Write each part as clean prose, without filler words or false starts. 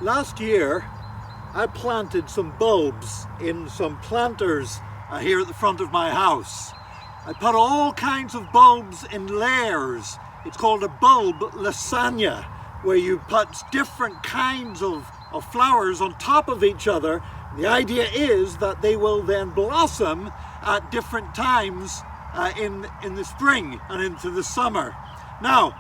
Last year, I planted some bulbs in some planters here at the front of my house. I put all kinds of bulbs in layers. It's called a bulb lasagna, where you put different kinds of flowers on top of each other. The idea is that they will then blossom at different times in the spring and into the summer. Now,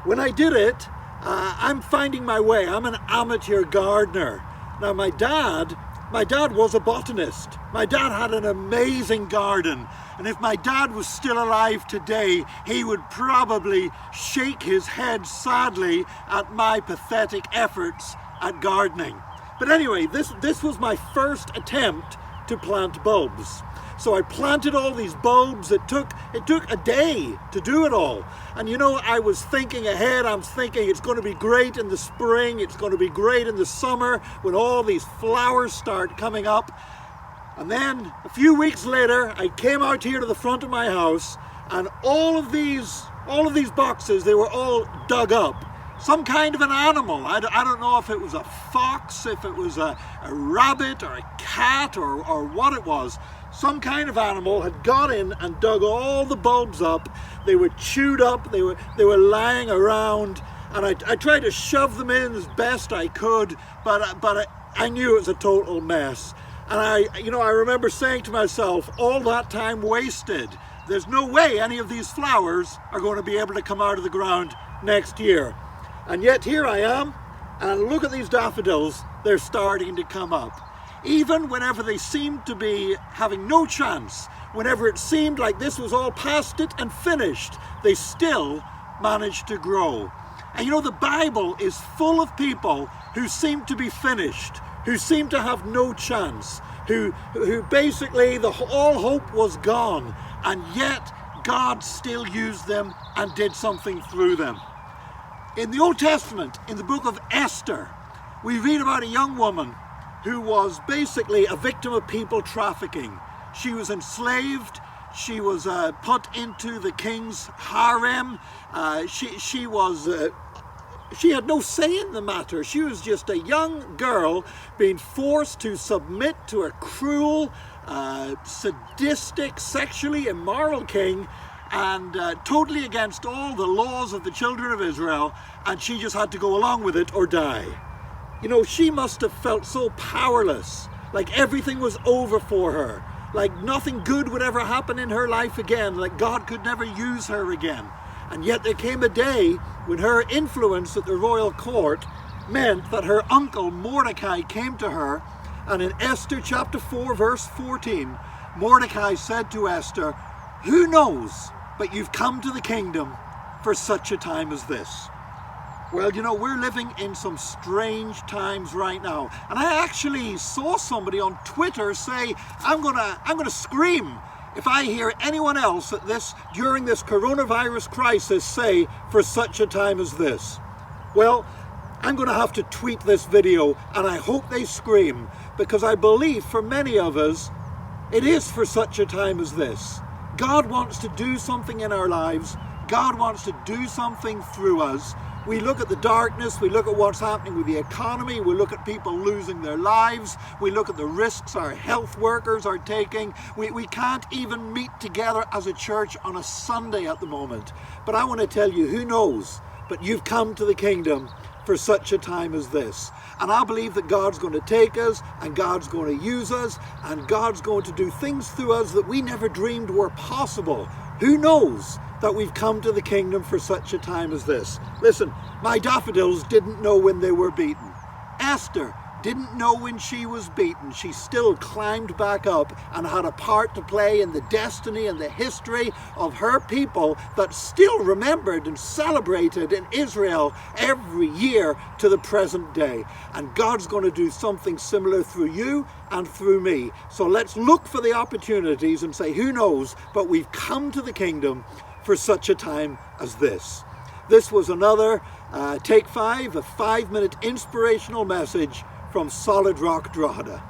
when I did it, I'm finding my way. I'm an amateur gardener. Now, my dad was a botanist. My dad had an amazing garden. And if my dad was still alive today, he would probably shake his head sadly at my pathetic efforts at gardening. But anyway, this was my first attempt to plant bulbs. So I planted all these bulbs. It took a day to do it all. And you know, I was thinking ahead. I'm thinking it's going to be great in the spring. It's going to be great in the summer when all these flowers start coming up. And then a few weeks later, I came out here to the front of my house, and all of these boxes, they were all dug up. Some kind of an animal. I don't know if it was a fox, if it was a rabbit or a cat or what it was. Some kind of animal had got in and dug all the bulbs up. They were chewed up, they were lying around, and I tried to shove them in as best I could, but I knew it was a total mess. And I remember saying to myself, all that time wasted. There's no way any of these flowers are going to be able to come out of the ground next year. And yet here I am, and look at these daffodils, they're starting to come up. Even whenever they seemed to be having no chance, whenever it seemed like this was all past it and finished, they still managed to grow. And you know, the Bible is full of people who seem to be finished, who seem to have no chance, who basically all hope was gone, and yet God still used them and did something through them. In the Old Testament, in the book of Esther, we read about a young woman who was basically a victim of people trafficking. She was enslaved. She was put into the king's harem. She had no say in the matter. She was just a young girl being forced to submit to a cruel, sadistic, sexually immoral king, and totally against all the laws of the children of Israel, and she just had to go along with it or die. You know, she must have felt so powerless, like everything was over for her, like nothing good would ever happen in her life again, like God could never use her again. And yet there came a day when her influence at the royal court meant that her uncle Mordecai came to her, and in Esther chapter 4 verse 14, Mordecai said to Esther, "Who knows, but you've come to the kingdom for such a time as this." Well, you know, we're living in some strange times right now. And I actually saw somebody on Twitter say, I'm gonna scream if I hear anyone else during this coronavirus crisis say, "for such a time as this." Well, I'm gonna have to tweet this video, and I hope they scream, because I believe for many of us, it is for such a time as this. God wants to do something in our lives. God wants to do something through us. We look at the darkness, we look at what's happening with the economy, we look at people losing their lives, we look at the risks our health workers are taking. We can't even meet together as a church on a Sunday at the moment. But I want to tell you, who knows, but you've come to the kingdom for such a time as this. And I believe that God's going to take us, and God's going to use us, and God's going to do things through us that we never dreamed were possible. Who knows that we've come to the kingdom for such a time as this? Listen, my daffodils didn't know when they were beaten. Esther didn't know when she was beaten. She still climbed back up and had a part to play in the destiny and the history of her people that's still remembered and celebrated in Israel every year to the present day. And God's going to do something similar through you and through me. So let's look for the opportunities and say, who knows, but we've come to the kingdom for such a time as this. This was another Take 5, a 5-minute inspirational message from Solid Rock Drogheda.